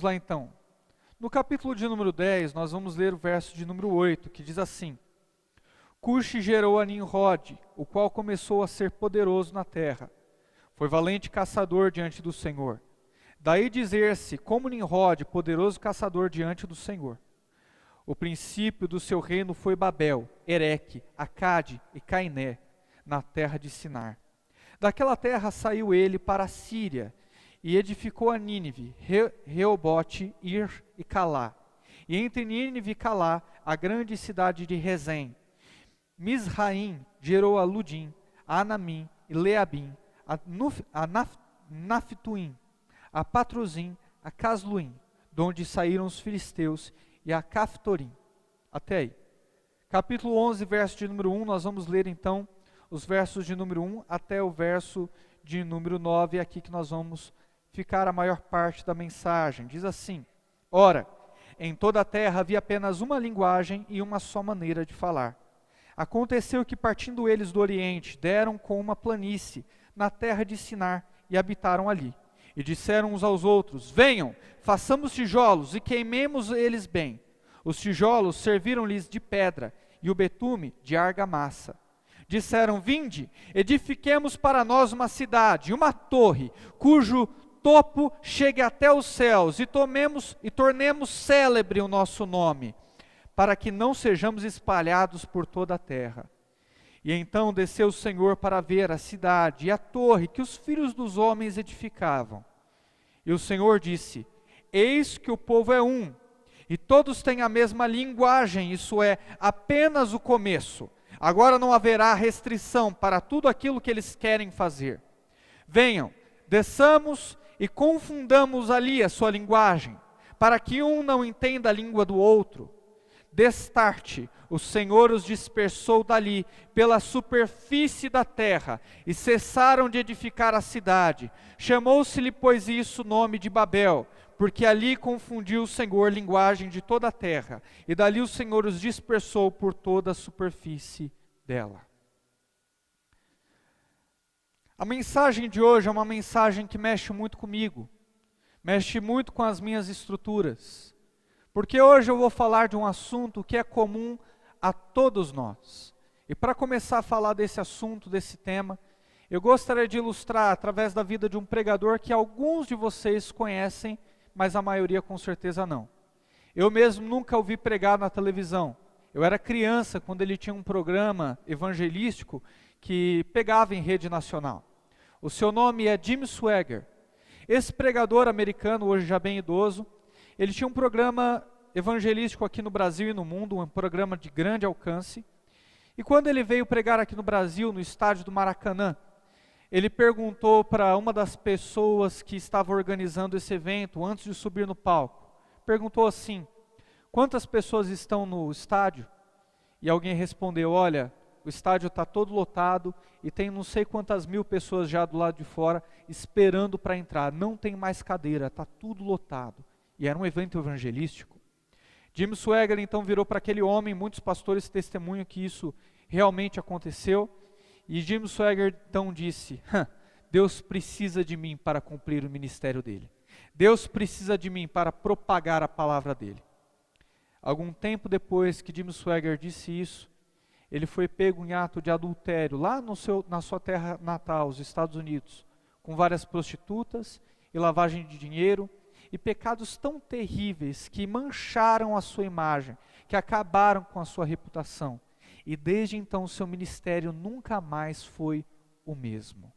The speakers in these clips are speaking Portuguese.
lá então. No capítulo de número 10, nós vamos ler o verso de número 8, que diz assim: Cuxi gerou a Nimrod, o qual começou a ser poderoso na terra. Foi valente caçador diante do Senhor. Daí dizer-se, como Nimrod, poderoso caçador diante do Senhor. O princípio do seu reino foi Babel, Ereque, Acade e Cainé, na terra de Sinar. Daquela terra saiu ele para a Síria, e edificou a Nínive, Reobote, Ir e Calá. E entre Nínive e Calá, a grande cidade de Rezém. Misraim gerou a Ludim, a Anamim e Leabim, a Naphtuim, a Patruzim, a Casluim, de onde saíram os filisteus, e a Caftorim. Até aí. Capítulo 11, verso de número 1, nós vamos ler então os versos de número 1 até o verso de número 9, é aqui que nós vamos ficar a maior parte da mensagem. Diz assim: Ora, em toda a terra havia apenas uma linguagem e uma só maneira de falar. Aconteceu que, partindo eles do Oriente, deram com uma planície na terra de Sinar e habitaram ali. E disseram uns aos outros: Venham, façamos tijolos e queimemos eles bem. Os tijolos serviram-lhes de pedra e o betume de argamassa. Disseram: Vinde, edifiquemos para nós uma cidade, uma torre, cujo topo chegue até os céus, e tornemos célebre o nosso nome, para que não sejamos espalhados por toda a terra. E então desceu o Senhor para ver a cidade e a torre que os filhos dos homens edificavam. E o Senhor disse: Eis que o povo é um, e todos têm a mesma linguagem, isso é, apenas o começo. Agora não haverá restrição para tudo aquilo que eles querem fazer. Venham, desçamos e confundamos ali a sua linguagem, para que um não entenda a língua do outro. Destarte, o Senhor os dispersou dali pela superfície da terra, e cessaram de edificar a cidade. Chamou-se-lhe, pois, isso nome de Babel, porque ali confundiu o Senhor linguagem de toda a terra, e dali o Senhor os dispersou por toda a superfície dela. A mensagem de hoje é uma mensagem que mexe muito comigo, mexe muito com as minhas estruturas, porque hoje eu vou falar de um assunto que é comum a todos nós. E para começar a falar desse assunto, desse tema, eu gostaria de ilustrar através da vida de um pregador que alguns de vocês conhecem, mas a maioria com certeza não. Eu mesmo nunca ouvi pregar na televisão. Eu era criança quando ele tinha um programa evangelístico que pegava em rede nacional. O seu nome é Jim Swaggart. Esse pregador americano, hoje já bem idoso, ele tinha um programa evangelístico aqui no Brasil e no mundo, um programa de grande alcance. E quando ele veio pregar aqui no Brasil, no estádio do Maracanã, ele perguntou para uma das pessoas que estava organizando esse evento, antes de subir no palco, perguntou assim: quantas pessoas estão no estádio? E alguém respondeu: olha, o estádio está todo lotado e tem não sei quantas mil pessoas já do lado de fora esperando para entrar, não tem mais cadeira, está tudo lotado. E era um evento evangelístico. Jim Swaggart então virou para aquele homem, muitos pastores testemunham que isso realmente aconteceu, e Jim Swaggart então disse: Deus precisa de mim para cumprir o ministério dele. Deus precisa de mim para propagar a palavra dele. Algum tempo depois que Jim Swaggart disse isso, ele foi pego em ato de adultério lá na sua terra natal, os Estados Unidos, com várias prostitutas e lavagem de dinheiro, e pecados tão terríveis que mancharam a sua imagem, que acabaram com a sua reputação. E desde então o seu ministério nunca mais foi o mesmo.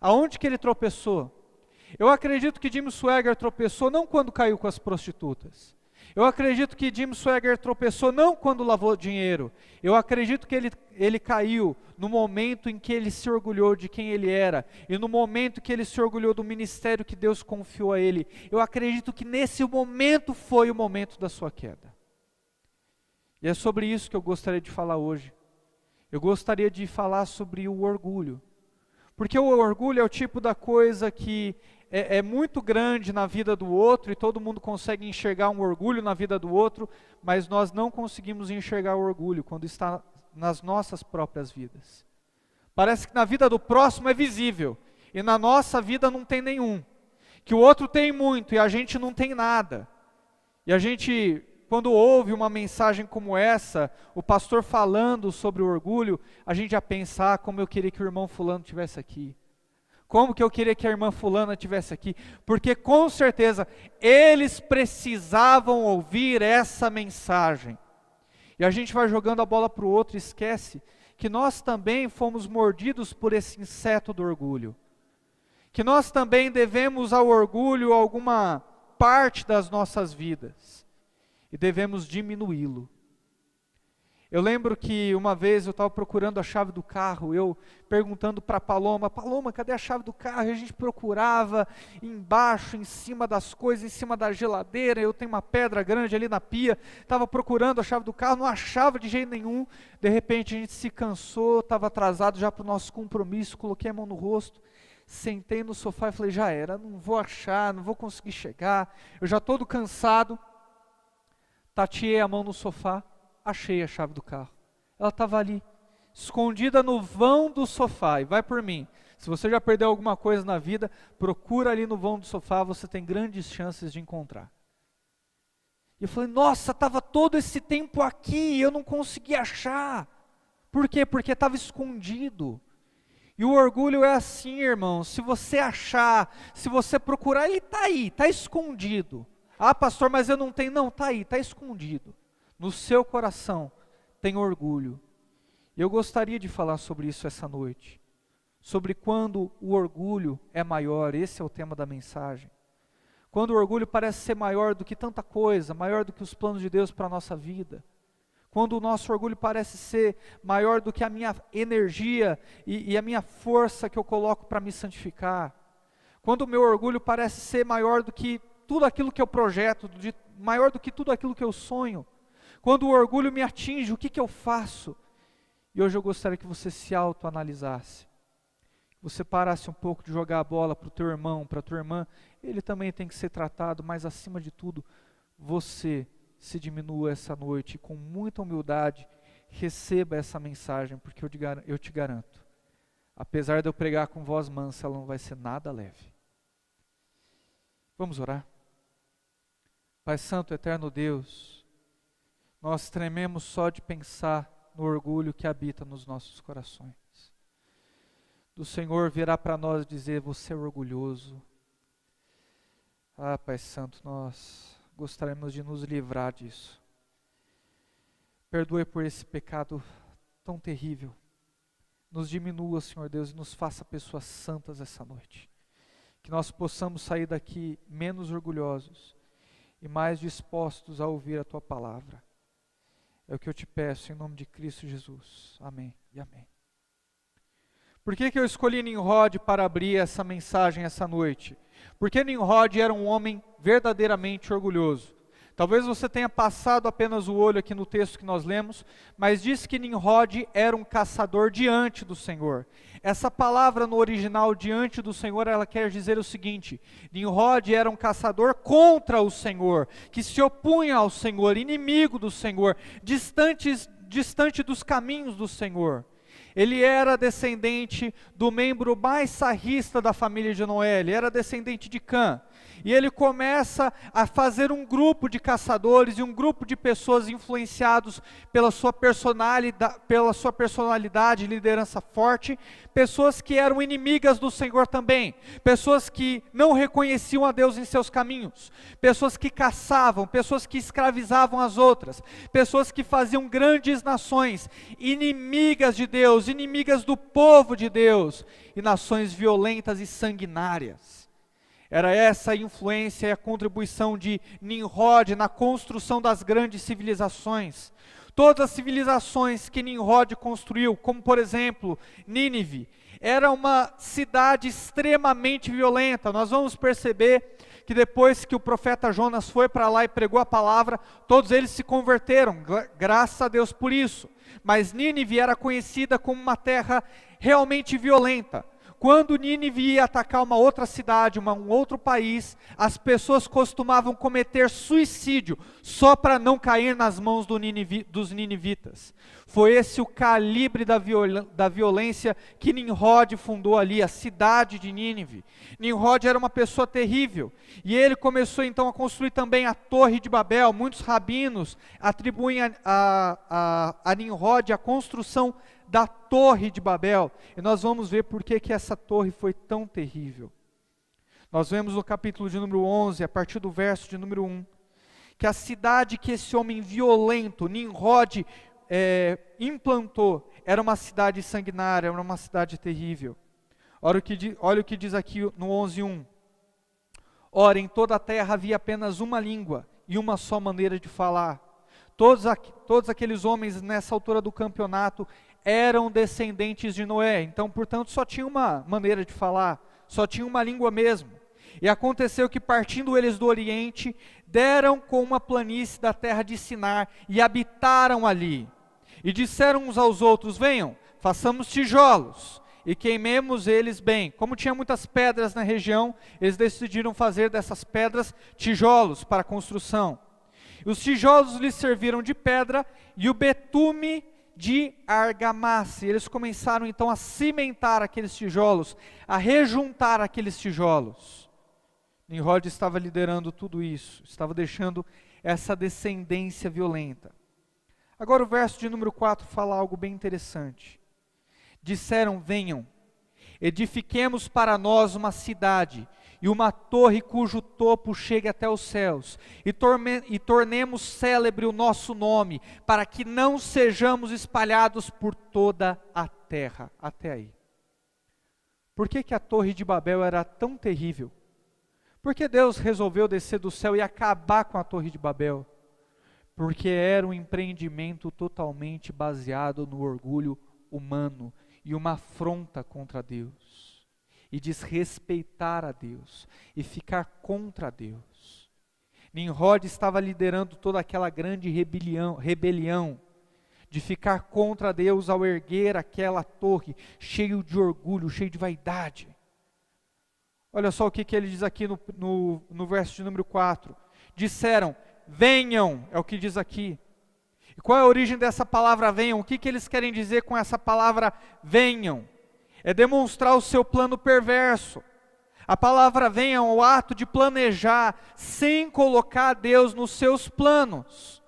Aonde que ele tropeçou? Eu acredito que Jim Swaggart tropeçou não quando caiu com as prostitutas. Eu acredito que Jim Swaggart tropeçou não quando lavou dinheiro. Eu acredito que ele caiu no momento em que ele se orgulhou de quem ele era. E no momento que ele se orgulhou do ministério que Deus confiou a ele. Eu acredito que nesse momento foi o momento da sua queda. E é sobre isso que eu gostaria de falar hoje. Eu gostaria de falar sobre o orgulho. Porque o orgulho é o tipo da coisa que é muito grande na vida do outro, e todo mundo consegue enxergar um orgulho na vida do outro, mas nós não conseguimos enxergar o orgulho quando está nas nossas próprias vidas. Parece que na vida do próximo é visível, e na nossa vida não tem nenhum. que o outro tem muito e a gente não tem nada. E a gente, quando ouve uma mensagem como essa, o pastor falando sobre o orgulho, a gente já pensa, como eu queria que o irmão fulano estivesse aqui. Como que eu queria que a irmã fulana estivesse aqui. Porque com certeza, eles precisavam ouvir essa mensagem. E a gente vai jogando a bola para o outro e esquece que nós também fomos mordidos por esse inseto do orgulho. Que nós também devemos ao orgulho alguma parte das nossas vidas. E devemos diminuí-lo. Eu lembro que uma vez eu estava procurando a chave do carro, eu perguntando para a Paloma, cadê a chave do carro? E a gente procurava embaixo, em cima das coisas, em cima da geladeira, eu tenho uma pedra grande ali na pia, estava procurando a chave do carro, não achava de jeito nenhum, de repente a gente se cansou, estava atrasado já para o nosso compromisso, coloquei a mão no rosto, sentei no sofá e falei, já era, não vou achar, não vou conseguir chegar, eu já todo cansado, tateei a mão no sofá, achei a chave do carro. Ela estava ali, escondida no vão do sofá. E vai por mim. Se você já perdeu alguma coisa na vida, procura ali no vão do sofá, você tem grandes chances de encontrar. E eu falei, nossa, estava todo esse tempo aqui e eu não consegui achar. Por quê? Porque estava escondido. E o orgulho é assim, irmão. Se você achar, se você procurar, ele está aí, está escondido. Ah, pastor, mas eu não tenho. Não, está aí, está escondido. No seu coração tem orgulho. E eu gostaria de falar sobre isso essa noite. Sobre quando o orgulho é maior, esse é o tema da mensagem. Quando o orgulho parece ser maior do que tanta coisa, maior do que os planos de Deus para a nossa vida. Quando o nosso orgulho parece ser maior do que a minha energia e a minha força que eu coloco para me santificar. Quando o meu orgulho parece ser maior do que tudo aquilo que eu projeto, maior do que tudo aquilo que eu sonho. Quando o orgulho me atinge, o que eu faço? E hoje eu gostaria que você se autoanalisasse. Que você parasse um pouco de jogar a bola para o teu irmão, para a tua irmã. Ele também tem que ser tratado, mas acima de tudo, você se diminua essa noite e com muita humildade receba essa mensagem, porque eu te garanto, apesar de eu pregar com voz mansa, ela não vai ser nada leve. Vamos orar? Pai Santo, Eterno Deus, nós trememos só de pensar no orgulho que habita nos nossos corações. Do Senhor virá para nós dizer, você é orgulhoso. Ah, Pai Santo, nós gostaríamos de nos livrar disso. Perdoe por esse pecado tão terrível. Nos diminua, Senhor Deus, e nos faça pessoas santas essa noite. Que nós possamos sair daqui menos orgulhosos e mais dispostos a ouvir a Tua palavra. É o que eu te peço em nome de Cristo Jesus. Amém e amém. Por que eu escolhi Nimrod para abrir essa mensagem essa noite? Porque Nimrod era um homem verdadeiramente orgulhoso. Talvez você tenha passado apenas o olho aqui no texto que nós lemos, mas diz que Nimrod era um caçador diante do Senhor. Essa palavra no original, diante do Senhor, ela quer dizer o seguinte: Nimrod era um caçador contra o Senhor, que se opunha ao Senhor, inimigo do Senhor, distante dos caminhos do Senhor. Ele era descendente do membro mais sarrista da família de Noé, ele era descendente de Cã. E ele começa a fazer um grupo de caçadores e um grupo de pessoas influenciados pela sua personalidade e liderança forte, pessoas que eram inimigas do Senhor também, pessoas que não reconheciam a Deus em seus caminhos, pessoas que caçavam, pessoas que escravizavam as outras, pessoas que faziam grandes nações, inimigas de Deus, inimigas do povo de Deus, e nações violentas e sanguinárias. Era essa a influência e a contribuição de Nimrod na construção das grandes civilizações. Todas as civilizações que Nimrod construiu, como por exemplo, Nínive, era uma cidade extremamente violenta. Nós vamos perceber que depois que o profeta Jonas foi para lá e pregou a palavra, todos eles se converteram, graças a Deus por isso. Mas Nínive era conhecida como uma terra realmente violenta, quando Nínive ia atacar uma outra cidade, um outro país, as pessoas costumavam cometer suicídio, só para não cair nas mãos dos ninivitas. Foi esse o calibre da violência que Nimrod fundou ali, a cidade de Nínive. Nimrod era uma pessoa terrível, e ele começou então a construir também a Torre de Babel. Muitos rabinos atribuem a Nimrod a construção da Torre de Babel, e nós vamos ver por que essa torre foi tão terrível. Nós vemos no capítulo de número 11, a partir do verso de número 1, que a cidade que esse homem violento, Nimrod, implantou, era uma cidade sanguinária, era uma cidade terrível. Olha o que diz aqui no 11:1. Ora, em toda a terra havia apenas uma língua e uma só maneira de falar. Todos aqueles homens nessa altura do campeonato eram descendentes de Noé, então, portanto, só tinha uma maneira de falar, só tinha uma língua mesmo. E aconteceu que, partindo eles do Oriente, deram com uma planície da terra de Sinar e habitaram ali. E disseram uns aos outros: venham, façamos tijolos e queimemos eles bem. Como tinha muitas pedras na região, eles decidiram fazer dessas pedras tijolos para a construção. Os tijolos lhes serviram de pedra e o betume de argamassa. E eles começaram então a cimentar aqueles tijolos, a rejuntar aqueles tijolos. Nimrod estava liderando tudo isso, estava deixando essa descendência violenta. Agora o verso de número 4 fala algo bem interessante. Disseram: venham, edifiquemos para nós uma cidade e uma torre cujo topo chegue até os céus, e tornemos célebre o nosso nome, para que não sejamos espalhados por toda a terra. Até aí. Por que a Torre de Babel era tão terrível? Por que Deus resolveu descer do céu e acabar com a Torre de Babel? Porque era um empreendimento totalmente baseado no orgulho humano e uma afronta contra Deus. E desrespeitar a Deus, e ficar contra Deus. Nimrod estava liderando toda aquela grande rebelião, de ficar contra Deus ao erguer aquela torre, cheio de orgulho, cheio de vaidade. Olha só o que ele diz aqui no verso de número 4. Disseram: venham, é o que diz aqui. E qual é a origem dessa palavra venham? O que eles querem dizer com essa palavra venham? É demonstrar o seu plano perverso. A palavra venham é o ato de planejar sem colocar Deus nos seus planos.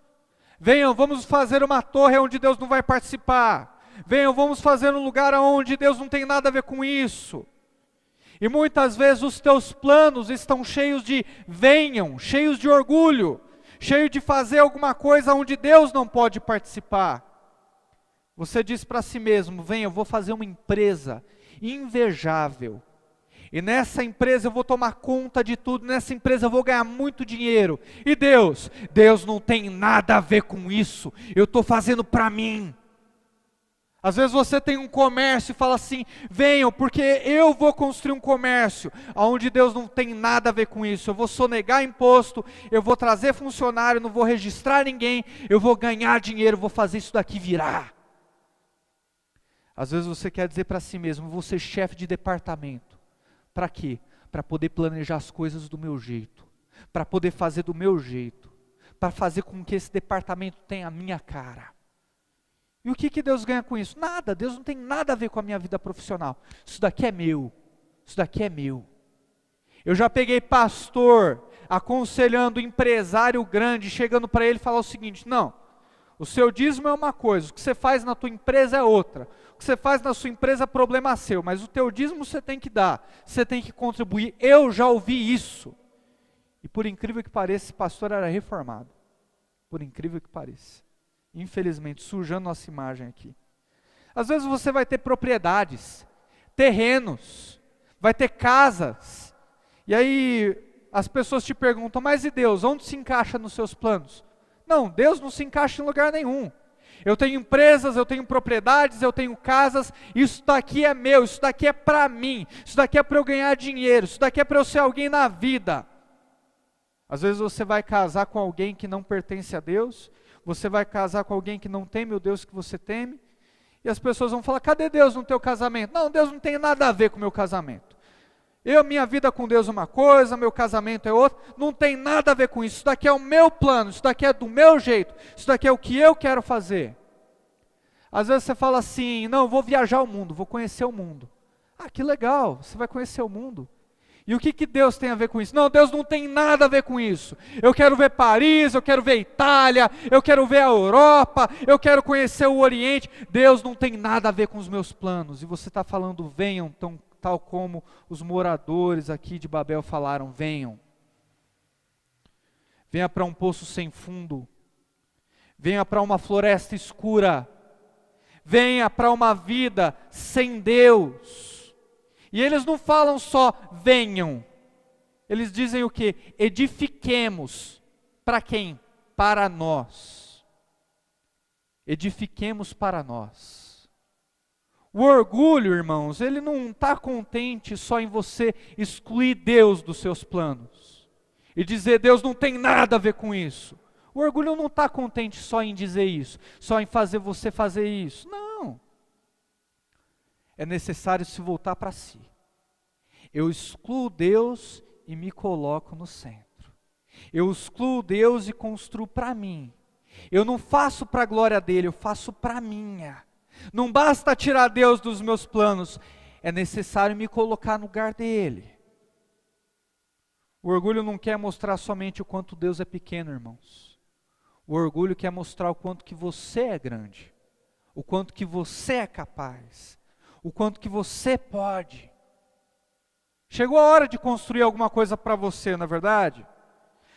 Venham, vamos fazer uma torre onde Deus não vai participar. Venham, vamos fazer um lugar onde Deus não tem nada a ver com isso. E muitas vezes os teus planos estão cheios de venham, cheios de orgulho, cheios de fazer alguma coisa onde Deus não pode participar. Você diz para si mesmo: venha, eu vou fazer uma empresa invejável, e nessa empresa eu vou tomar conta de tudo, nessa empresa eu vou ganhar muito dinheiro, e Deus não tem nada a ver com isso, eu estou fazendo para mim. Às vezes você tem um comércio e fala assim: venham, porque eu vou construir um comércio, onde Deus não tem nada a ver com isso, eu vou sonegar imposto, eu vou trazer funcionário, não vou registrar ninguém, eu vou ganhar dinheiro, vou fazer isso daqui virar. Às vezes você quer dizer para si mesmo: vou ser chefe de departamento. Para quê? Para poder planejar as coisas do meu jeito, para poder fazer do meu jeito, para fazer com que esse departamento tenha a minha cara. E o que Deus ganha com isso? Nada. Deus não tem nada a ver com a minha vida profissional. Isso daqui é meu, isso daqui é meu. Eu já peguei pastor aconselhando empresário grande, chegando para ele e falar o seguinte: não, o seu dízimo é uma coisa, o que você faz na tua empresa é outra. O que você faz na sua empresa é problema seu, mas o teu dízimo você tem que dar, você tem que contribuir. Eu já ouvi isso. E por incrível que pareça, esse pastor era reformado. Por incrível que pareça. Infelizmente, sujando nossa imagem aqui. Às vezes você vai ter propriedades, terrenos, vai ter casas, e aí as pessoas te perguntam: mas e Deus, onde se encaixa nos seus planos? Não, Deus não se encaixa em lugar nenhum. Eu tenho empresas, eu tenho propriedades, eu tenho casas, isso daqui é meu, isso daqui é para mim, isso daqui é para eu ganhar dinheiro, isso daqui é para eu ser alguém na vida. Às vezes você vai casar com alguém que não pertence a Deus, você vai casar com alguém que não teme o Deus que você teme, E as pessoas vão falar, cadê Deus no teu casamento? Não, Deus não tem nada a ver com o meu casamento. Minha vida com Deus é uma coisa, meu casamento é outra, não tem nada a ver com isso. Isso daqui é o meu plano, isso daqui é do meu jeito, isso daqui é o que eu quero fazer. Às vezes você fala assim, não, eu vou viajar o mundo, vou conhecer o mundo. Ah, que legal, você vai conhecer o mundo. E o que Deus tem a ver com isso? Não, Deus não tem nada a ver com isso. Eu quero ver Paris, eu quero ver Itália, eu quero ver a Europa, eu quero conhecer o Oriente. Deus não tem nada a ver com os meus planos. E você está falando, venham, tal como os moradores aqui de Babel falaram, venham. Venha para um poço sem fundo. Venha para uma floresta escura. Venha para uma vida sem Deus. E eles não falam só, venham. Eles dizem o quê? Edifiquemos. Para quem? Para nós. Edifiquemos para nós. O orgulho, irmãos, ele não está contente só em você excluir Deus dos seus planos. E dizer, Deus não tem nada a ver com isso. O orgulho não está contente só em dizer isso. Só em fazer você fazer isso. Não. É necessário se voltar para si. Eu excluo Deus e me coloco no centro. Eu excluo Deus e construo para mim. Eu não faço para a glória dele, eu faço para a minha. Não basta tirar Deus dos meus planos, é necessário me colocar no lugar dele. O orgulho não quer mostrar somente o quanto Deus é pequeno, irmãos. O orgulho quer mostrar o quanto que você é grande, o quanto que você é capaz, o quanto que você pode. Chegou a hora de construir alguma coisa para você, não é verdade?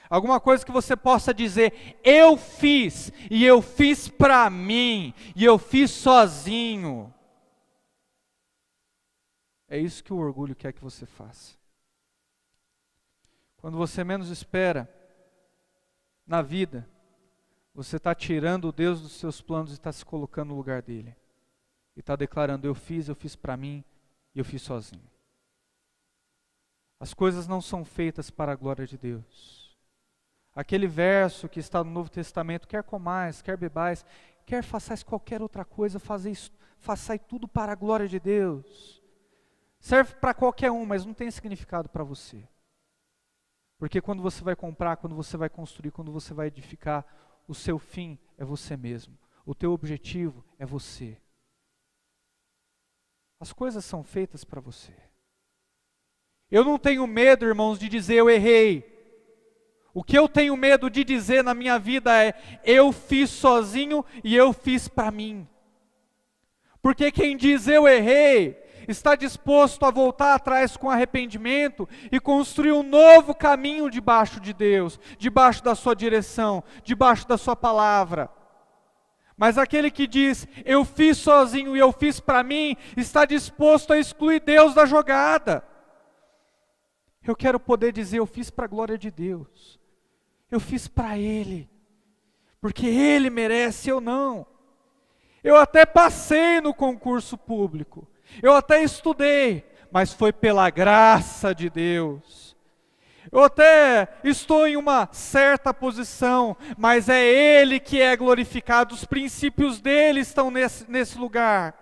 Alguma coisa que você possa dizer, eu fiz, e eu fiz para mim, e eu fiz sozinho. É isso que o orgulho quer que você faça. Quando você menos espera, na vida, você está tirando o Deus dos seus planos e está se colocando no lugar dele. E está declarando, eu fiz para mim, e eu fiz sozinho. As coisas não são feitas para a glória de Deus. Aquele verso que está no Novo Testamento, quer comais, quer bebais, quer façais qualquer outra coisa, façai tudo para a glória de Deus. Serve para qualquer um, mas não tem significado para você. Porque quando você vai comprar, quando você vai construir, quando você vai edificar, o seu fim é você mesmo. O teu objetivo é você. As coisas são feitas para você. Eu não tenho medo, irmãos, de dizer eu errei. O que eu tenho medo de dizer na minha vida é, eu fiz sozinho e eu fiz para mim. Porque quem diz eu errei, está disposto a voltar atrás com arrependimento e construir um novo caminho debaixo de Deus, debaixo da sua direção, debaixo da sua palavra. Mas aquele que diz, eu fiz sozinho e eu fiz para mim, está disposto a excluir Deus da jogada. Eu quero poder dizer, eu fiz para a glória de Deus. Eu fiz para Ele. Porque Ele merece, eu não. Eu até passei no concurso público. Eu até estudei, mas foi pela graça de Deus. Eu até estou em uma certa posição, mas é Ele que é glorificado. Os princípios dEle estão nesse lugar.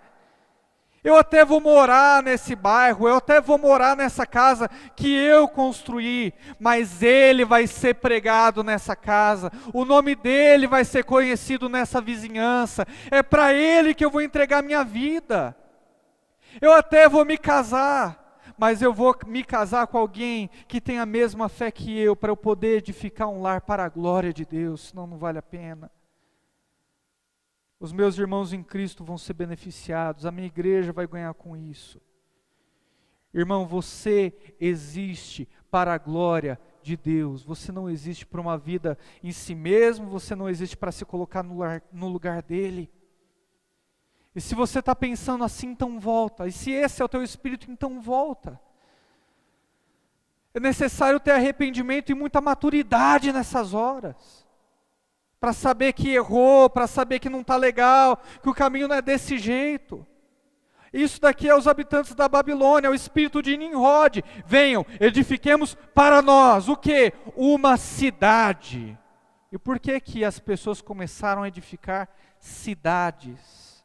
Eu até vou morar nesse bairro, eu até vou morar nessa casa que eu construí, mas Ele vai ser pregado nessa casa, o nome dEle vai ser conhecido nessa vizinhança, é para Ele que eu vou entregar minha vida. Eu até vou me casar, mas eu vou me casar com alguém que tem a mesma fé que eu, para eu poder edificar um lar para a glória de Deus, senão não vale a pena. Os meus irmãos em Cristo vão ser beneficiados, a minha igreja vai ganhar com isso. Irmão, você existe para a glória de Deus, você não existe para uma vida em si mesmo, você não existe para se colocar no lugar dEle. E se você está pensando assim, então volta. E se esse é o teu espírito, então volta. É necessário ter arrependimento e muita maturidade nessas horas. Para saber que errou, para saber que não está legal, que o caminho não é desse jeito. Isso daqui é os habitantes da Babilônia, é o espírito de Nimrod. Venham, edifiquemos para nós, o quê? Uma cidade. E por que que as pessoas começaram a edificar cidades?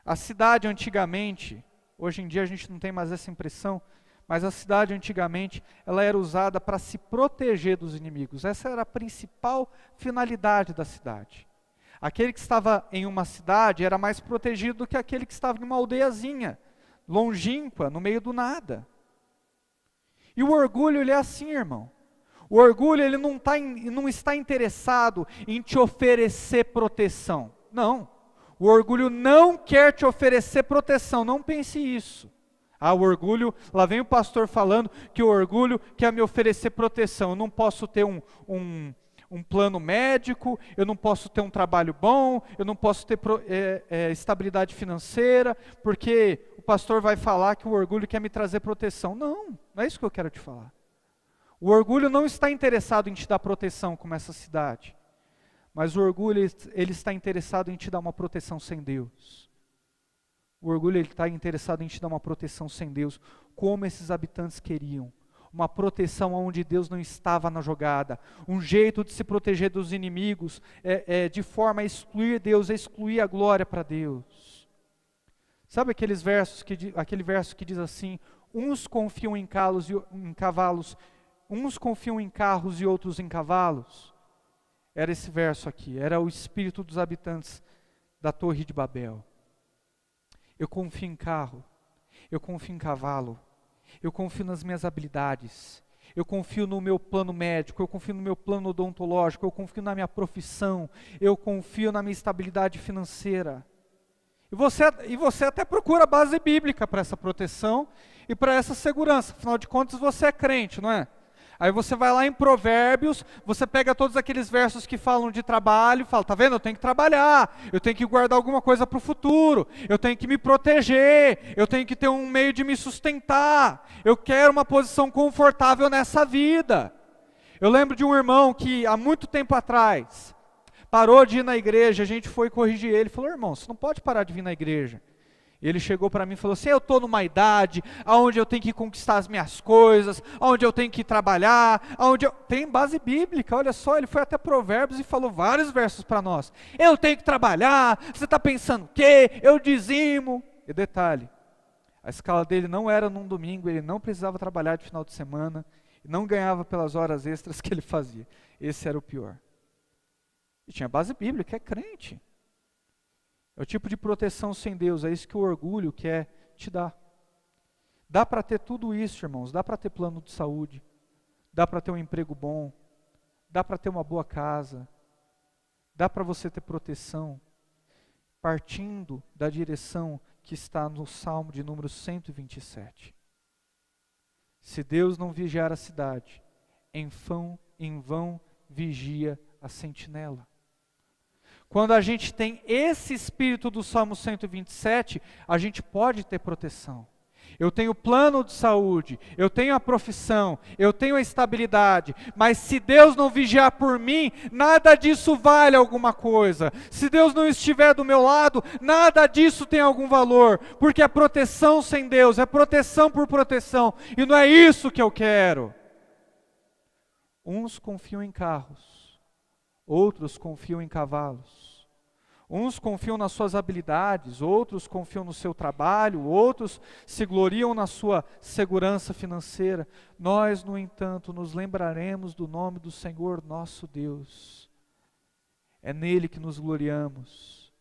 A cidade antigamente, hoje em dia a gente não tem mais essa impressão, mas a cidade antigamente, ela era usada para se proteger dos inimigos. Essa era a principal finalidade da cidade. Aquele que estava em uma cidade era mais protegido do que aquele que estava em uma aldeiazinha, longínqua, no meio do nada. E o orgulho, ele é assim, irmão. O orgulho, ele não está interessado em te oferecer proteção. Não. O orgulho não quer te oferecer proteção, não pense isso. O orgulho, lá vem o pastor falando que o orgulho quer me oferecer proteção. Eu não posso ter um plano médico, eu não posso ter um trabalho bom, eu não posso ter estabilidade financeira, porque o pastor vai falar que o orgulho quer me trazer proteção. Não é isso que eu quero te falar. O orgulho não está interessado em te dar proteção como essa cidade. Mas o orgulho, ele está interessado em te dar uma proteção sem Deus. O orgulho, ele está interessado em te dar uma proteção sem Deus, como esses habitantes queriam. Uma proteção onde Deus não estava na jogada. Um jeito de se proteger dos inimigos, de forma a excluir Deus, a excluir a glória para Deus. Sabe aquele verso que diz assim, uns confiam em cavalos, uns confiam em carros e outros em cavalos? Era esse verso aqui, era o espírito dos habitantes da Torre de Babel. Eu confio em carro, eu confio em cavalo, eu confio nas minhas habilidades, eu confio no meu plano médico, eu confio no meu plano odontológico, eu confio na minha profissão, eu confio na minha estabilidade financeira. E você até procura base bíblica para essa proteção e para essa segurança, afinal de contas você é crente, não é? Aí você vai lá em Provérbios, você pega todos aqueles versos que falam de trabalho, e fala, tá vendo, eu tenho que trabalhar, eu tenho que guardar alguma coisa para o futuro, eu tenho que me proteger, eu tenho que ter um meio de me sustentar, eu quero uma posição confortável nessa vida. Eu lembro de um irmão que há muito tempo atrás, parou de ir na igreja, a gente foi corrigir ele, falou, irmão, você não pode parar de vir na igreja. Ele chegou para mim e falou assim, eu estou numa idade onde eu tenho que conquistar as minhas coisas, onde eu tenho que trabalhar, tem base bíblica, olha só, ele foi até Provérbios e falou vários versos para nós. Eu tenho que trabalhar, você está pensando o quê? Eu dizimo. E detalhe, a escala dele não era num domingo, ele não precisava trabalhar de final de semana, não ganhava pelas horas extras que ele fazia. Esse era o pior. E tinha base bíblica, é crente. É o tipo de proteção sem Deus, é isso que o orgulho quer te dar. Dá para ter tudo isso, irmãos, dá para ter plano de saúde, dá para ter um emprego bom, dá para ter uma boa casa, dá para você ter proteção, partindo da direção que está no Salmo de número 127. Se Deus não vigiar a cidade, em vão vigia a sentinela. Quando a gente tem esse espírito do Salmo 127, a gente pode ter proteção. Eu tenho plano de saúde, eu tenho a profissão, eu tenho a estabilidade, mas se Deus não vigiar por mim, nada disso vale alguma coisa. Se Deus não estiver do meu lado, nada disso tem algum valor, porque é proteção sem Deus, é proteção por proteção, e não é isso que eu quero. Uns confiam em carros, outros confiam em cavalos. Uns confiam nas suas habilidades, outros confiam no seu trabalho, outros se gloriam na sua segurança financeira. Nós, no entanto, nos lembraremos do nome do Senhor nosso Deus. É nele que nos gloriamos.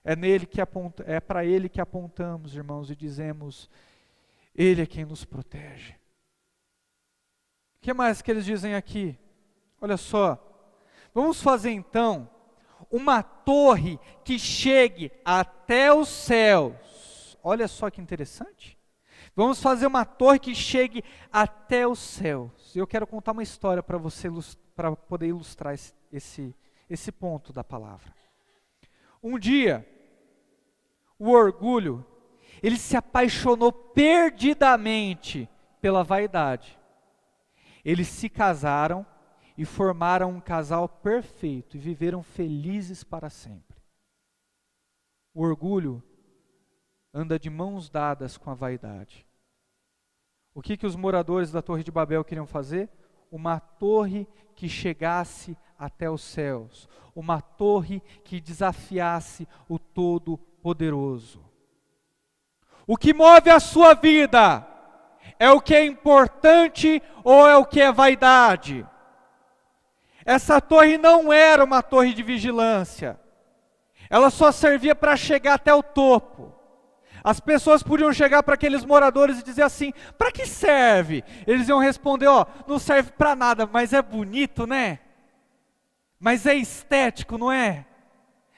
É para ele que apontamos, irmãos, e dizemos, ele é quem nos protege. O que mais que eles dizem aqui? Olha só, vamos fazer então uma torre que chegue até os céus. Olha só que interessante. Vamos fazer uma torre que chegue até os céus. Eu quero contar uma história para você, para poder ilustrar esse ponto da palavra. Um dia, o orgulho, ele se apaixonou perdidamente pela vaidade. Eles se casaram e formaram um casal perfeito e viveram felizes para sempre. O orgulho anda de mãos dadas com a vaidade. O que os moradores da Torre de Babel queriam fazer? Uma torre que chegasse até os céus, uma torre que desafiasse o Todo-Poderoso. O que move a sua vida é o que é importante ou é o que é vaidade? Essa torre não era uma torre de vigilância. Ela só servia para chegar até o topo. As pessoas podiam chegar para aqueles moradores e dizer assim: para que serve? Eles iam responder: ó, não serve para nada, mas é bonito, né? Mas é estético, não é?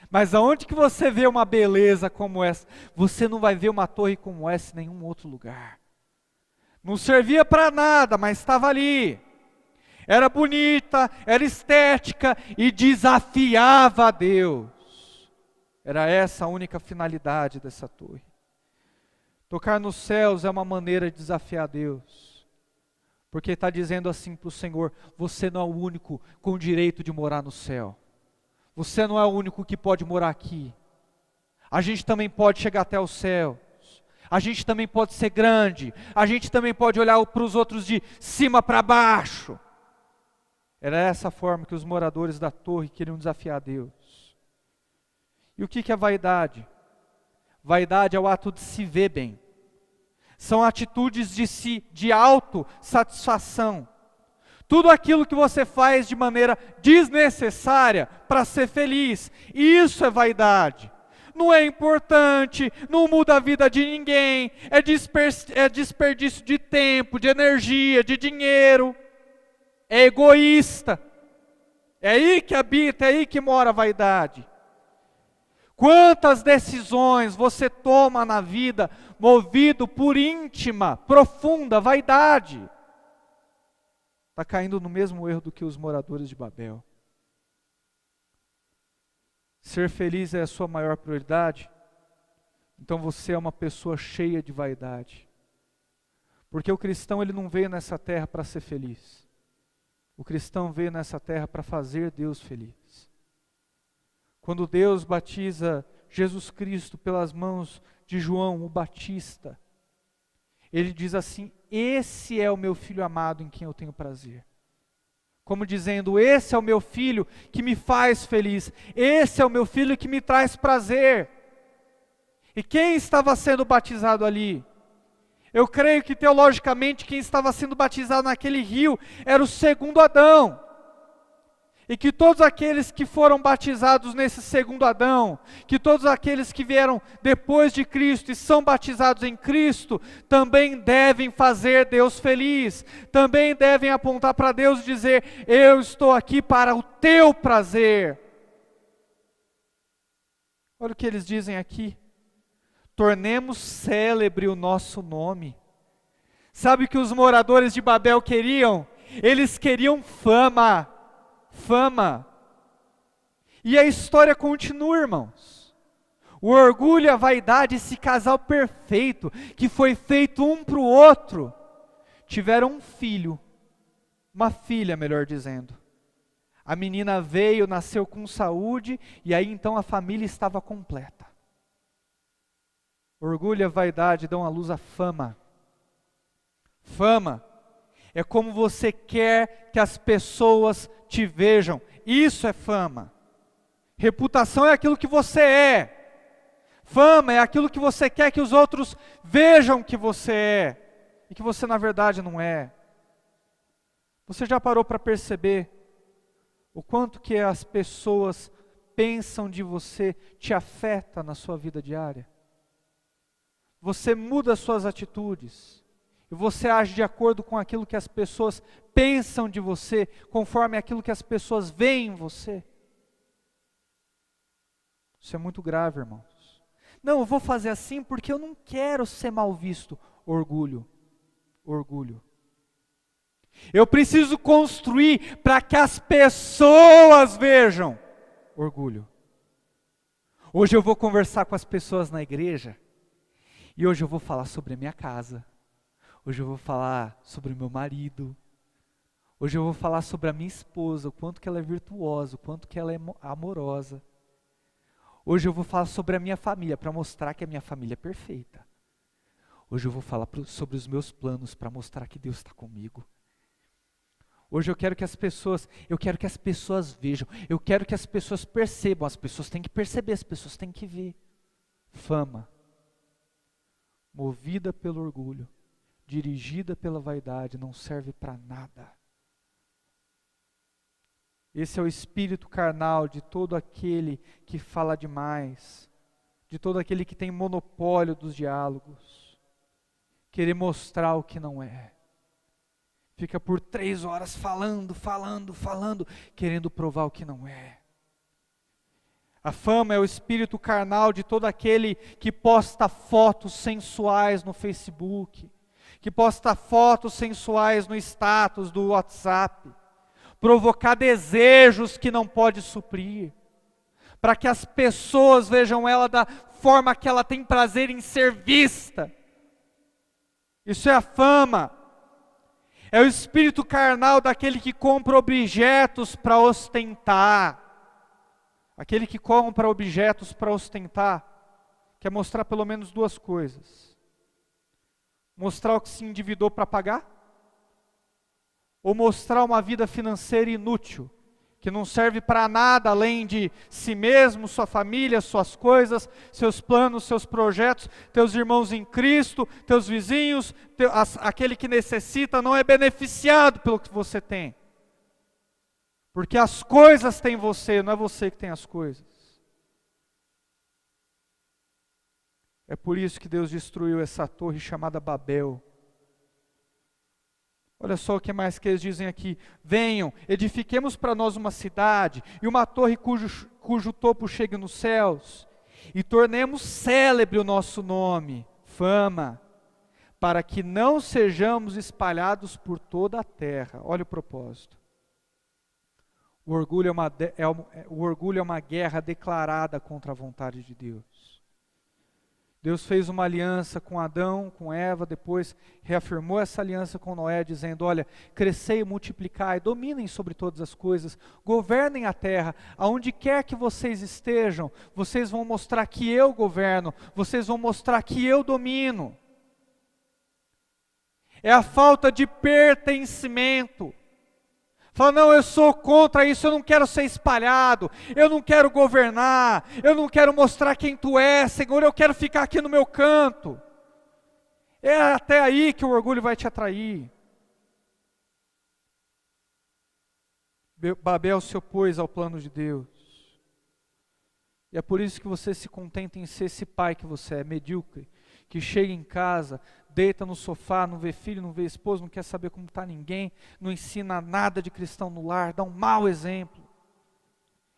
Mas aonde que você vê uma beleza como essa? Você não vai ver uma torre como essa em nenhum outro lugar. Não servia para nada, mas estava ali. Era bonita, era estética e desafiava a Deus. Era essa a única finalidade dessa torre. Tocar nos céus é uma maneira de desafiar a Deus. Porque está dizendo assim para o Senhor: você não é o único com o direito de morar no céu. Você não é o único que pode morar aqui. A gente também pode chegar até os céus. A gente também pode ser grande. A gente também pode olhar para os outros de cima para baixo. Era essa a forma que os moradores da torre queriam desafiar a Deus. E o que é vaidade? Vaidade é o ato de se ver bem. São atitudes de autossatisfação. Tudo aquilo que você faz de maneira desnecessária para ser feliz, isso é vaidade. Não é importante, não muda a vida de ninguém, é desperdício de tempo, de energia, de dinheiro, é egoísta. É aí que habita, é aí que mora a vaidade. Quantas decisões você toma na vida movido por íntima, profunda vaidade? Está caindo no mesmo erro do que os moradores de Babel. Ser feliz é a sua maior prioridade? Então você é uma pessoa cheia de vaidade. Porque o cristão ele não veio nessa terra para ser feliz. O cristão veio nessa terra para fazer Deus feliz. Quando Deus batiza Jesus Cristo pelas mãos de João, o Batista, ele diz assim: esse é o meu filho amado em quem eu tenho prazer. Como dizendo: esse é o meu filho que me faz feliz. Esse é o meu filho que me traz prazer. E quem estava sendo batizado ali? Eu creio que teologicamente quem estava sendo batizado naquele rio era o segundo Adão. E que todos aqueles que foram batizados nesse segundo Adão, que todos aqueles que vieram depois de Cristo e são batizados em Cristo, também devem fazer Deus feliz, também devem apontar para Deus e dizer: eu estou aqui para o teu prazer. Olha o que eles dizem aqui: tornemos célebre o nosso nome. Sabe o que os moradores de Babel queriam? Eles queriam fama. Fama. E a história continua, irmãos. O orgulho e a vaidade, esse casal perfeito, que foi feito um para o outro, tiveram um filho, uma filha, melhor dizendo. A menina veio, nasceu com saúde, e aí então a família estava completa. Orgulho e a vaidade dão à luz a fama. Fama é como você quer que as pessoas te vejam. Isso é fama. Reputação é aquilo que você é. Fama é aquilo que você quer que os outros vejam que você é e que você na verdade não é. Você já parou para perceber o quanto que as pessoas pensam de você te afeta na sua vida diária? Você muda suas atitudes e você age de acordo com aquilo que as pessoas pensam de você, conforme aquilo que as pessoas veem em você. Isso é muito grave, irmãos. Não, eu vou fazer assim porque eu não quero ser mal visto. Orgulho. Orgulho. Eu preciso construir para que as pessoas vejam. Orgulho. Hoje eu vou conversar com as pessoas na igreja e hoje eu vou falar sobre a minha casa. Hoje eu vou falar sobre o meu marido. Hoje eu vou falar sobre a minha esposa, o quanto que ela é virtuosa, o quanto que ela é amorosa. Hoje eu vou falar sobre a minha família, para mostrar que a minha família é perfeita. Hoje eu vou falar sobre os meus planos, para mostrar que Deus está comigo. Hoje eu quero que as pessoas vejam, eu quero que as pessoas percebam, as pessoas têm que perceber, as pessoas têm que ver. Fama, movida pelo orgulho, dirigida pela vaidade, não serve para nada. Esse é o espírito carnal de todo aquele que fala demais, de todo aquele que tem monopólio dos diálogos, querer mostrar o que não é. Fica por 3 horas falando, querendo provar o que não é. A fama é o espírito carnal de todo aquele que posta fotos sensuais no Facebook, que posta fotos sensuais no status do WhatsApp, provocar desejos que não pode suprir, para que as pessoas vejam ela da forma que ela tem prazer em ser vista. Isso é a fama. É o espírito carnal daquele que compra objetos para ostentar. Aquele que compra objetos para ostentar, quer mostrar pelo menos 2 coisas. Mostrar o que se endividou para pagar, ou mostrar uma vida financeira inútil, que não serve para nada além de si mesmo, sua família, suas coisas, seus planos, seus projetos, teus irmãos em Cristo, teus vizinhos, aquele que necessita não é beneficiado pelo que você tem. Porque as coisas têm você, não é você que tem as coisas. É por isso que Deus destruiu essa torre chamada Babel. Olha só o que mais que eles dizem aqui. Venham, edifiquemos para nós uma cidade, e uma torre cujo topo chegue nos céus, e tornemos célebre o nosso nome, fama, para que não sejamos espalhados por toda a terra. Olha o propósito. O orgulho é uma guerra declarada contra a vontade de Deus. Deus fez uma aliança com Adão, com Eva, depois reafirmou essa aliança com Noé, dizendo: olha, crescei, multiplicai, dominem sobre todas as coisas, governem a terra, aonde quer que vocês estejam, vocês vão mostrar que eu governo, vocês vão mostrar que eu domino. É a falta de pertencimento. Fala, não, eu sou contra isso, eu não quero ser espalhado, eu não quero governar, eu não quero mostrar quem tu és, Senhor, eu quero ficar aqui no meu canto. É até aí que o orgulho vai te atrair. Babel se opôs ao plano de Deus. E é por isso que você se contenta em ser esse pai que você é, medíocre, que chega em casa, deita no sofá, não vê filho, não vê esposo, não quer saber como está ninguém, não ensina nada de cristão no lar, dá um mau exemplo.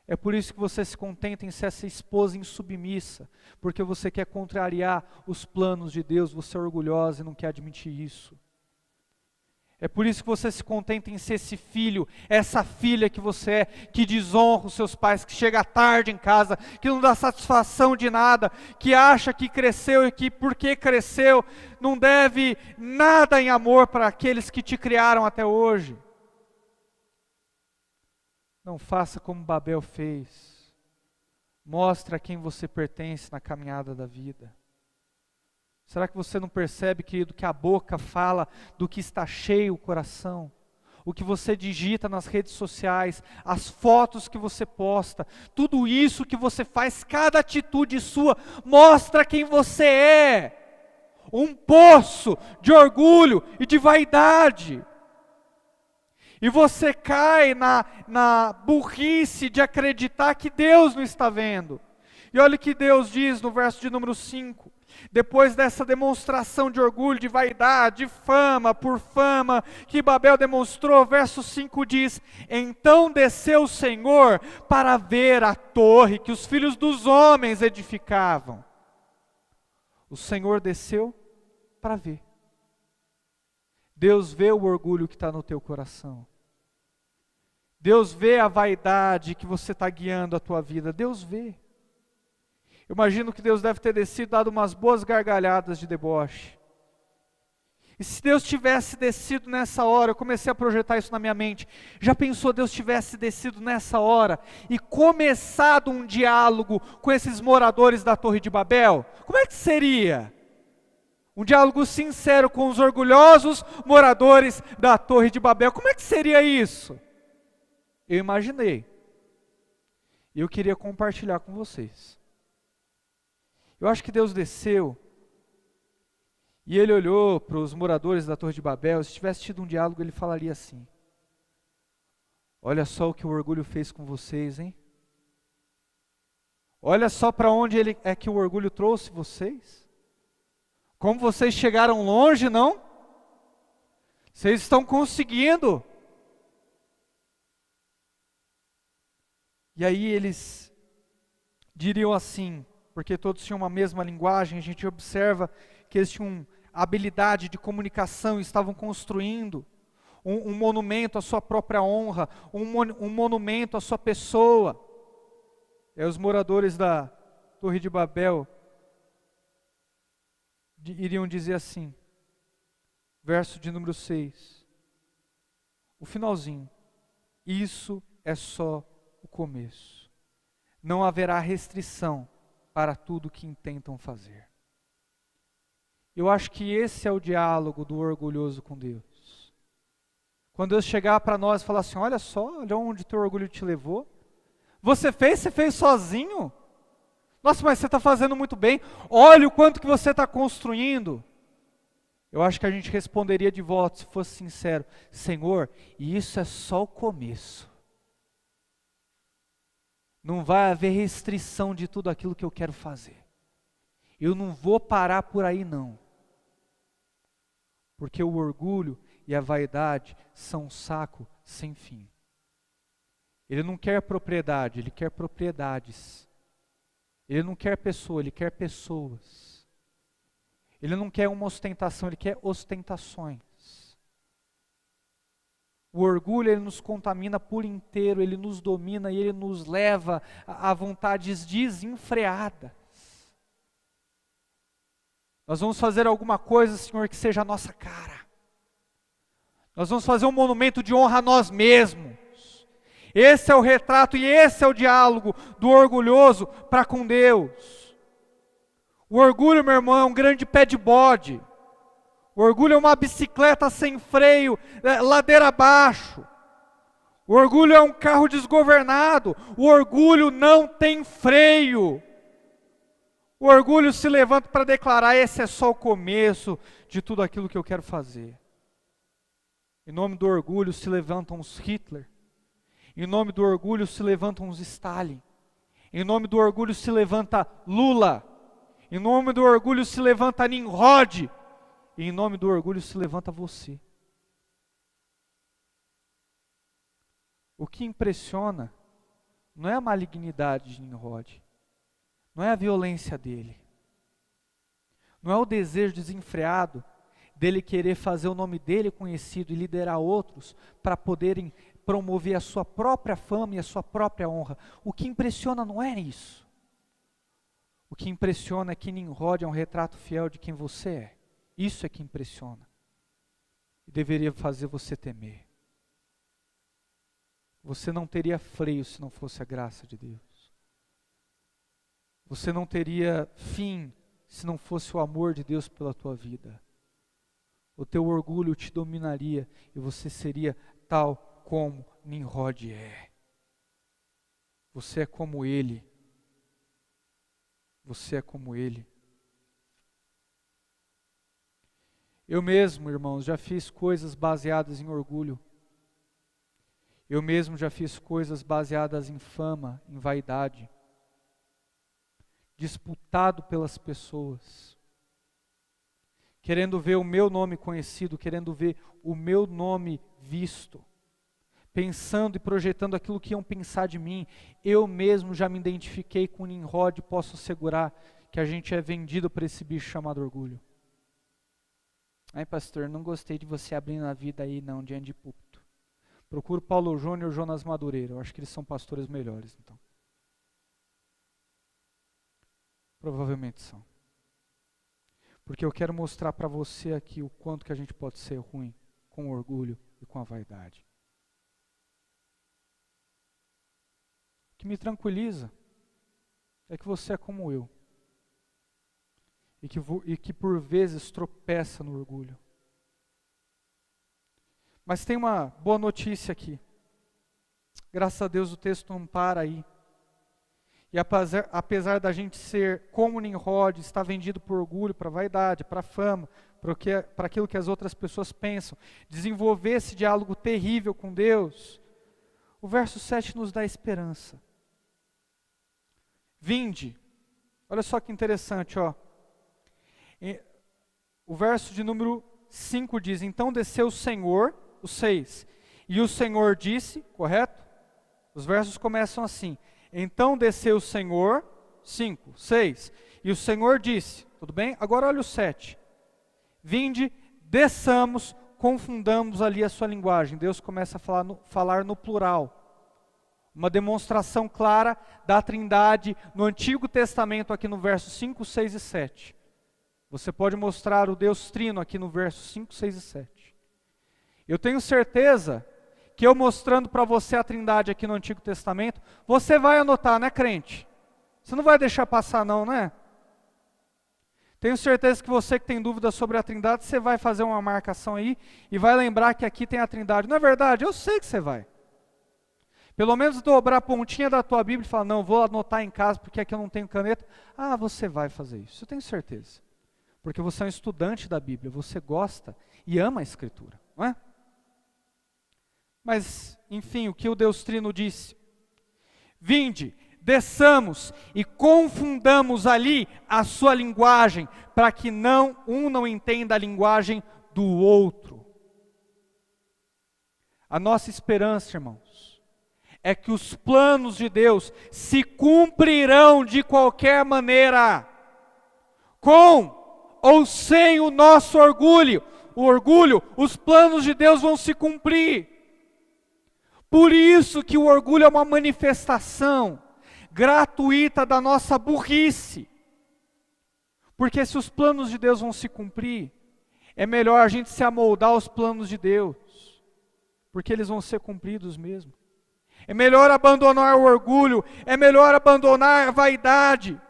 É por isso que você se contenta em ser essa esposa insubmissa, porque você quer contrariar os planos de Deus, você é orgulhosa e não quer admitir isso. É por isso que você se contenta em ser esse filho, essa filha que você é, que desonra os seus pais, que chega tarde em casa, que não dá satisfação de nada, que acha que cresceu e que porque cresceu não deve nada em amor para aqueles que te criaram até hoje. Não faça como Babel fez. Mostre a quem você pertence na caminhada da vida. Será que você não percebe, querido, que a boca fala do que está cheio o coração? O que você digita nas redes sociais, as fotos que você posta, tudo isso que você faz, cada atitude sua, mostra quem você é. Um poço de orgulho e de vaidade. E você cai na burrice de acreditar que Deus não está vendo. E olha o que Deus diz no verso de número 5. Depois dessa demonstração de orgulho, de vaidade, de fama por fama, que Babel demonstrou, verso 5 diz: então desceu o Senhor para ver a torre que os filhos dos homens edificavam. O Senhor desceu para ver. Deus vê o orgulho que está no teu coração. Deus vê a vaidade que você está guiando a tua vida. Deus vê. Eu imagino que Deus deve ter descido, dado umas boas gargalhadas de deboche. E se Deus tivesse descido nessa hora, eu comecei a projetar isso na minha mente. Já pensou Deus tivesse descido nessa hora e começado um diálogo com esses moradores da Torre de Babel? Como é que seria? Um diálogo sincero com os orgulhosos moradores da Torre de Babel. Como é que seria isso? Eu imaginei. E eu queria compartilhar com vocês. Eu acho que Deus desceu e ele olhou para os moradores da Torre de Babel. Se tivesse tido um diálogo, ele falaria assim: olha só o que o orgulho fez com vocês, hein? Olha só para onde é que o orgulho trouxe vocês. Como vocês chegaram longe, não? Vocês estão conseguindo. E aí eles diriam assim, porque todos tinham uma mesma linguagem, a gente observa que eles tinham habilidade de comunicação, estavam construindo um monumento à sua própria honra, um monumento à sua pessoa. E os moradores da Torre de Babel iriam dizer assim, verso de número 6, o finalzinho: isso é só o começo. Não haverá restrição para tudo que intentam fazer. Eu acho que esse é o diálogo do orgulhoso com Deus. Quando Deus chegar para nós e falar assim: olha só, olha onde teu orgulho te levou. Você fez sozinho? Nossa, mas você está fazendo muito bem. Olha o quanto que você está construindo. Eu acho que a gente responderia de volta, se fosse sincero: Senhor, e isso é só o começo. Não vai haver restrição de tudo aquilo que eu quero fazer. Eu não vou parar por aí não. Porque o orgulho e a vaidade são um saco sem fim. Ele não quer propriedade, ele quer propriedades. Ele não quer pessoa, ele quer pessoas. Ele não quer uma ostentação, ele quer ostentações. O orgulho, ele nos contamina por inteiro, ele nos domina e ele nos leva a vontades desenfreadas. Nós vamos fazer alguma coisa, Senhor, que seja a nossa cara. Nós vamos fazer um monumento de honra a nós mesmos. Esse é o retrato e esse é o diálogo do orgulhoso para com Deus. O orgulho, meu irmão, é um grande pé de bode. O orgulho é uma bicicleta sem freio, ladeira abaixo. O orgulho é um carro desgovernado. O orgulho não tem freio. O orgulho se levanta para declarar: esse é só o começo de tudo aquilo que eu quero fazer. Em nome do orgulho se levantam os Hitler. Em nome do orgulho se levantam os Stalin. Em nome do orgulho se levanta Lula. Em nome do orgulho se levanta Nimrod. E em nome do orgulho se levanta você. O que impressiona não é a malignidade de Nimrod, não é a violência dele, não é o desejo desenfreado dele querer fazer o nome dele conhecido e liderar outros para poderem promover a sua própria fama e a sua própria honra. O que impressiona não é isso. O que impressiona é que Nimrod é um retrato fiel de quem você é. Isso é que impressiona. E deveria fazer você temer. Você não teria freio se não fosse a graça de Deus. Você não teria fim se não fosse o amor de Deus pela tua vida. O teu orgulho te dominaria e você seria tal como Nimrod é. Você é como ele. Você é como ele. Eu mesmo, irmãos, já fiz coisas baseadas em orgulho. Eu mesmo já fiz coisas baseadas em fama, em vaidade. Disputado pelas pessoas. Querendo ver o meu nome conhecido, querendo ver o meu nome visto. Pensando e projetando aquilo que iam pensar de mim. Eu mesmo já me identifiquei com Nimrod e posso assegurar que a gente é vendido para esse bicho chamado orgulho. Ai, pastor, não gostei de você abrindo a vida aí não, diante de púlpito. Procuro Paulo Júnior e Jonas Madureira. Eu acho que eles são pastores melhores, então. Provavelmente são. Porque eu quero mostrar para você aqui o quanto que a gente pode ser ruim com o orgulho e com a vaidade. O que me tranquiliza é que você é como eu. E que por vezes tropeça no orgulho. Mas tem uma boa notícia aqui. Graças a Deus o texto não para aí. E apesar da gente ser como Nimrod, estar vendido por orgulho, para vaidade, para fama, para aquilo que as outras pessoas pensam, desenvolver esse diálogo terrível com Deus, o verso 7 nos dá esperança. Vinde, olha só que interessante, ó. O verso de número 5 diz, então desceu o Senhor, o 6, e o Senhor disse, correto? Os versos começam assim, então desceu o Senhor, 5, 6, e o Senhor disse, tudo bem? Agora olha o 7, vinde, desçamos, confundamos ali a sua linguagem. Deus começa a falar no plural, uma demonstração clara da Trindade no Antigo Testamento, aqui no verso 5, 6 e 7. Você pode mostrar o Deus Trino aqui no verso 5, 6 e 7. Eu tenho certeza que eu mostrando para você a Trindade aqui no Antigo Testamento, você vai anotar, né, crente? Você não vai deixar passar não, né? Tenho certeza que você que tem dúvida sobre a Trindade, você vai fazer uma marcação aí e vai lembrar que aqui tem a Trindade. Não é verdade? Eu sei que você vai. Pelo menos dobrar a pontinha da tua Bíblia e falar, não, vou anotar em casa porque aqui eu não tenho caneta. Ah, você vai fazer isso, eu tenho certeza. Porque você é um estudante da Bíblia, você gosta e ama a Escritura, não é? Mas, enfim, o que o Deus Trino disse? Vinde, desçamos e confundamos ali a sua linguagem, para que um não entenda a linguagem do outro. A nossa esperança, irmãos, é que os planos de Deus se cumprirão de qualquer maneira, com ou sem o nosso orgulho. O orgulho, os planos de Deus vão se cumprir. Por isso que o orgulho é uma manifestação gratuita da nossa burrice. Porque se os planos de Deus vão se cumprir, é melhor a gente se amoldar aos planos de Deus, porque eles vão ser cumpridos mesmo. É melhor abandonar o orgulho, é melhor abandonar a vaidade.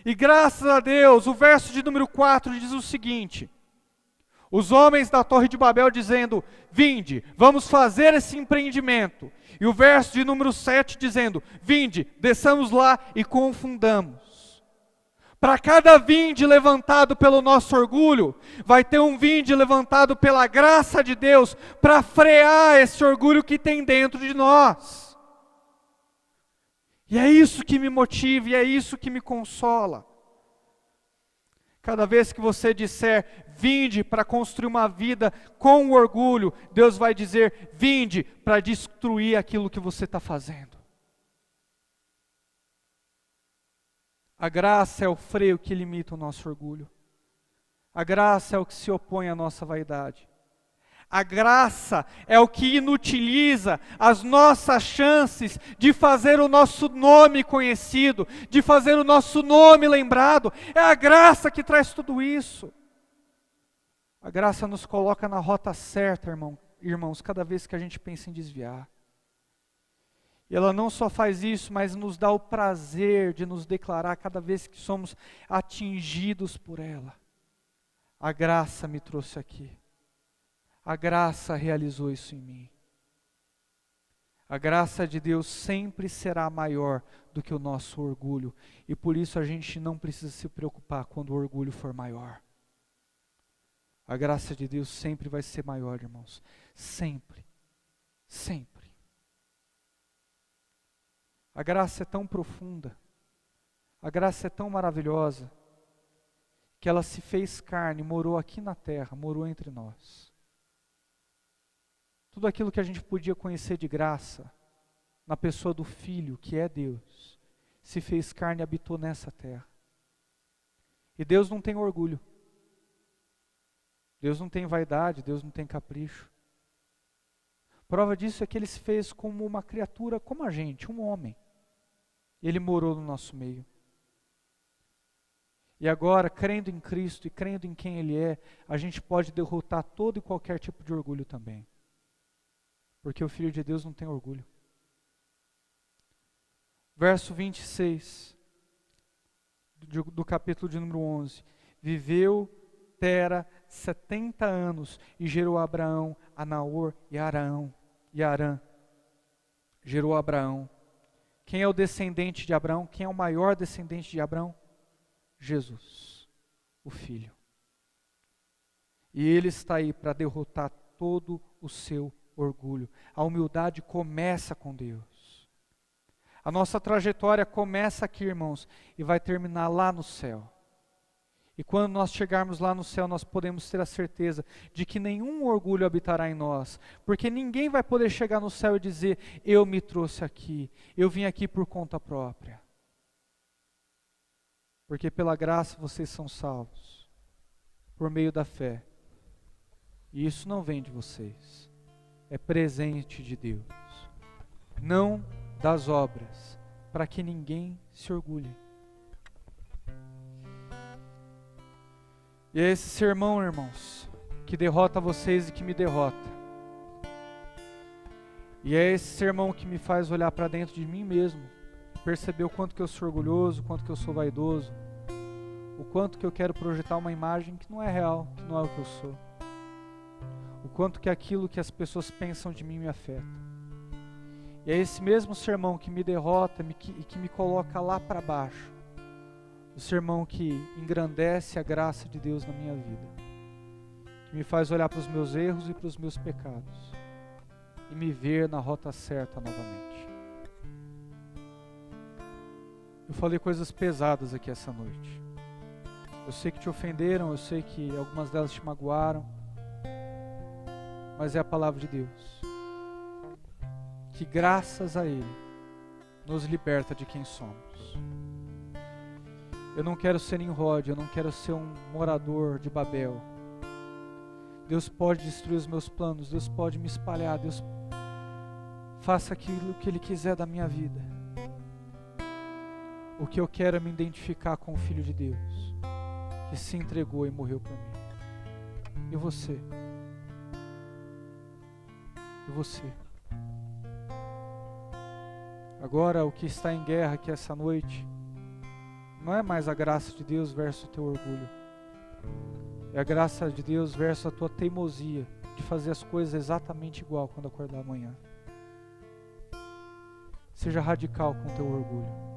E graças a Deus, o verso de número 4 diz o seguinte: os homens da Torre de Babel dizendo, vinde, vamos fazer esse empreendimento. E o verso de número 7 dizendo, vinde, desçamos lá e confundamos. Para cada vinde levantado pelo nosso orgulho, vai ter um vinde levantado pela graça de Deus, para frear esse orgulho que tem dentro de nós. E é isso que me motiva, e é isso que me consola. Cada vez que você disser, vinde para construir uma vida com orgulho, Deus vai dizer, vinde para destruir aquilo que você está fazendo. A graça é o freio que limita o nosso orgulho. A graça é o que se opõe à nossa vaidade. A graça é o que inutiliza as nossas chances de fazer o nosso nome conhecido, de fazer o nosso nome lembrado. É a graça que traz tudo isso. A graça nos coloca na rota certa, irmãos, cada vez que a gente pensa em desviar. E ela não só faz isso, mas nos dá o prazer de nos declarar cada vez que somos atingidos por ela. A graça me trouxe aqui. A graça realizou isso em mim. A graça de Deus sempre será maior do que o nosso orgulho. E por isso a gente não precisa se preocupar quando o orgulho for maior. A graça de Deus sempre vai ser maior, irmãos. Sempre. Sempre. A graça é tão profunda. A graça é tão maravilhosa. Que ela se fez carne, morou aqui na terra, morou entre nós. Tudo aquilo que a gente podia conhecer de graça, na pessoa do Filho, que é Deus, se fez carne e habitou nessa terra. E Deus não tem orgulho. Deus não tem vaidade, Deus não tem capricho. Prova disso é que Ele se fez como uma criatura, como a gente, um homem. Ele morou no nosso meio. E agora, crendo em Cristo e crendo em quem Ele é, a gente pode derrotar todo e qualquer tipo de orgulho também. Porque o Filho de Deus não tem orgulho. Verso 26, do capítulo de número 11. Viveu Tera 70 anos e gerou a Abraão, a Naor e Arã. Gerou a Abraão, Quem é o descendente de Abraão? Quem é o maior descendente de Abraão? Jesus, o Filho. E Ele está aí para derrotar todo o seu orgulho. A humildade começa com Deus. A nossa trajetória começa aqui, irmãos, e vai terminar lá no céu. E quando nós chegarmos lá no céu, nós podemos ter a certeza de que nenhum orgulho habitará em nós, porque ninguém vai poder chegar no céu e dizer: eu me trouxe aqui, eu vim aqui por conta própria. Porque pela graça vocês são salvos, por meio da fé. E isso não vem de vocês, é presente de Deus, não das obras, para que ninguém se orgulhe. E é esse sermão, irmãos, que derrota vocês e que me derrota. E é esse sermão que me faz olhar para dentro de mim mesmo, perceber o quanto que eu sou orgulhoso, o quanto que eu sou vaidoso, o quanto que eu quero projetar uma imagem que não é real, que não é o que eu sou. O quanto que aquilo que as pessoas pensam de mim me afeta. E é esse mesmo sermão que me derrota e que me coloca lá para baixo. O sermão que engrandece a graça de Deus na minha vida, que me faz olhar para os meus erros e para os meus pecados e me ver na rota certa novamente. Eu falei coisas pesadas aqui essa noite. Eu sei que te ofenderam, eu sei que algumas delas te magoaram, mas é a palavra de Deus, que graças a Ele nos liberta de quem somos. Eu não quero ser Nimrod, eu não quero ser um morador de Babel. Deus pode destruir os meus planos, Deus pode me espalhar, Deus faça aquilo que Ele quiser da minha vida. O que eu quero é me identificar com o Filho de Deus, que se entregou e morreu por mim. E você? E você? Agora o que está em guerra aqui essa noite não é mais a graça de Deus versus o teu orgulho. É a graça de Deus versus a tua teimosia de fazer as coisas exatamente igual quando acordar amanhã. Seja radical com o teu orgulho.